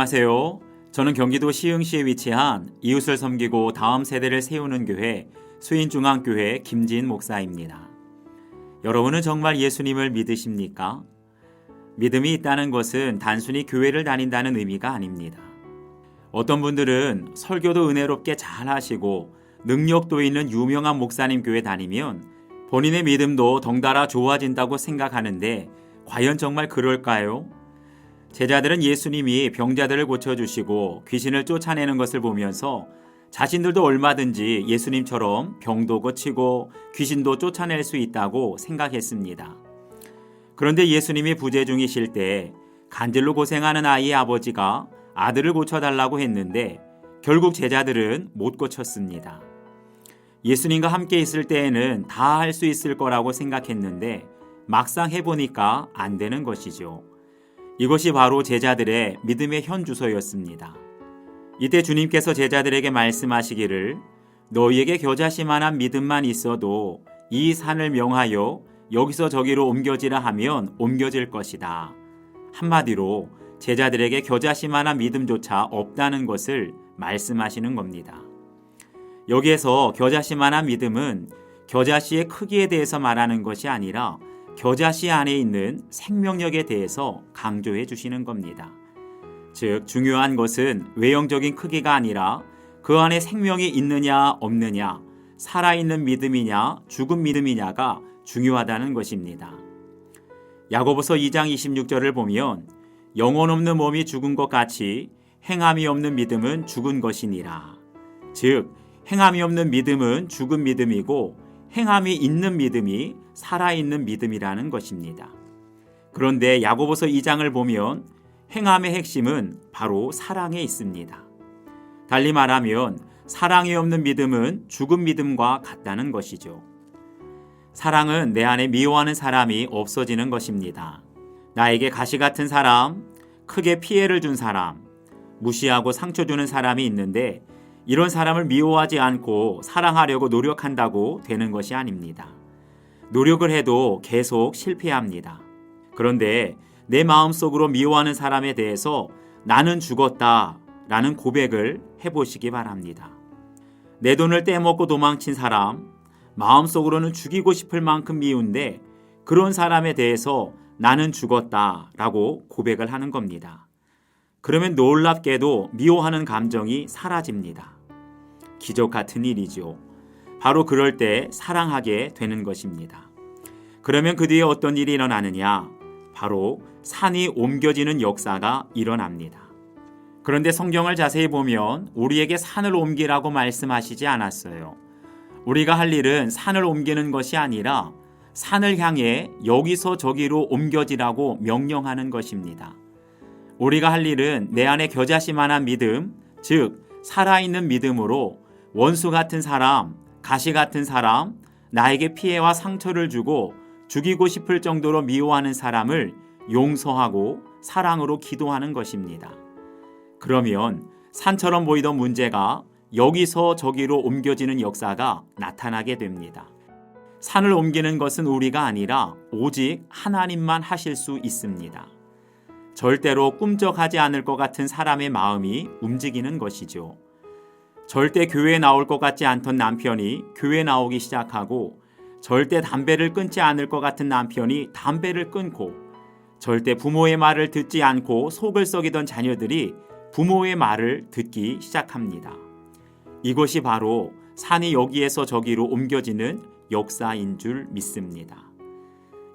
안녕하세요. 저는 경기도 시흥시에 위치한 이웃을 섬기고 다음 세대를 세우는 교회 수인중앙교회 김진 목사입니다. 여러분은 정말 예수님을 믿으십니까? 믿음이 있다는 것은 단순히 교회를 다닌다는 의미가 아닙니다. 어떤 분들은 설교도 은혜롭게 잘 하시고 능력도 있는 유명한 목사님 교회 다니면 본인의 믿음도 덩달아 좋아진다고 생각하는데 과연 정말 그럴까요? 제자들은 예수님이 병자들을 고쳐주시고 귀신을 쫓아내는 것을 보면서 자신들도 얼마든지 예수님처럼 병도 고치고 귀신도 쫓아낼 수 있다고 생각했습니다. 그런데 예수님이 부재 중이실 때 간질로 고생하는 아이의 아버지가 아들을 고쳐달라고 했는데 결국 제자들은 못 고쳤습니다. 예수님과 함께 있을 때에는 다 할 수 있을 거라고 생각했는데 막상 해보니까 안 되는 것이죠. 이것이 바로 제자들의 믿음의 현주소였습니다. 이때 주님께서 제자들에게 말씀하시기를 너희에게 겨자씨만한 믿음만 있어도 이 산을 명하여 여기서 저기로 옮겨지라 하면 옮겨질 것이다. 한마디로 제자들에게 겨자씨만한 믿음조차 없다는 것을 말씀하시는 겁니다. 여기에서 겨자씨만한 믿음은 겨자씨의 크기에 대해서 말하는 것이 아니라 겨자씨 안에 있는 생명력에 대해서 강조해 주시는 겁니다. 즉 중요한 것은 외형적인 크기가 아니라 그 안에 생명이 있느냐 없느냐, 살아있는 믿음이냐 죽은 믿음이냐가 중요하다는 것입니다. 야고보서 2장 26절을 보면 영혼 없는 몸이 죽은 것 같이 행함이 없는 믿음은 죽은 것이니라. 즉 행함이 없는 믿음은 죽은 믿음이고 행함이 있는 믿음이 살아있는 믿음이라는 것입니다. 그런데 야고보서 2장을 보면 행함의 핵심은 바로 사랑에 있습니다. 달리 말하면 사랑이 없는 믿음은 죽은 믿음과 같다는 것이죠. 사랑은 내 안에 미워하는 사람이 없어지는 것입니다. 나에게 가시 같은 사람, 크게 피해를 준 사람, 무시하고 상처 주는 사람이 있는데 이런 사람을 미워하지 않고 사랑하려고 노력한다고 되는 것이 아닙니다. 노력을 해도 계속 실패합니다. 그런데 내 마음속으로 미워하는 사람에 대해서 나는 죽었다 라는 고백을 해보시기 바랍니다. 내 돈을 떼먹고 도망친 사람, 마음속으로는 죽이고 싶을 만큼 미운데 그런 사람에 대해서 나는 죽었다 라고 고백을 하는 겁니다. 그러면 놀랍게도 미워하는 감정이 사라집니다. 기적 같은 일이죠. 바로 그럴 때 사랑하게 되는 것입니다. 그러면 그 뒤에 어떤 일이 일어나느냐? 바로 산이 옮겨지는 역사가 일어납니다. 그런데 성경을 자세히 보면 우리에게 산을 옮기라고 말씀하시지 않았어요. 우리가 할 일은 산을 옮기는 것이 아니라 산을 향해 여기서 저기로 옮겨지라고 명령하는 것입니다. 우리가 할 일은 내 안에 겨자씨만한 믿음, 즉 살아있는 믿음으로 원수 같은 사람, 가시 같은 사람, 나에게 피해와 상처를 주고 죽이고 싶을 정도로 미워하는 사람을 용서하고 사랑으로 기도하는 것입니다. 그러면 산처럼 보이던 문제가 여기서 저기로 옮겨지는 역사가 나타나게 됩니다. 산을 옮기는 것은 우리가 아니라 오직 하나님만 하실 수 있습니다. 절대로 꿈쩍하지 않을 것 같은 사람의 마음이 움직이는 것이죠. 절대 교회에 나올 것 같지 않던 남편이 교회에 나오기 시작하고 절대 담배를 끊지 않을 것 같은 남편이 담배를 끊고 절대 부모의 말을 듣지 않고 속을 썩이던 자녀들이 부모의 말을 듣기 시작합니다. 이것이 바로 산이 여기에서 저기로 옮겨지는 역사인 줄 믿습니다.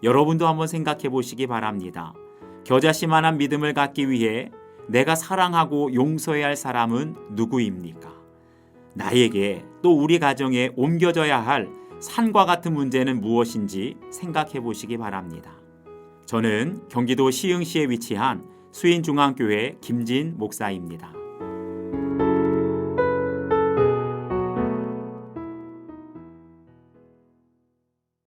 여러분도 한번 생각해 보시기 바랍니다. 겨자씨만한 믿음을 갖기 위해 내가 사랑하고 용서해야 할 사람은 누구입니까? 나에게 또 우리 가정에 옮겨져야 할 산과 같은 문제는 무엇인지 생각해 보시기 바랍니다. 저는 경기도 시흥시에 위치한 수인중앙교회 김진 목사입니다.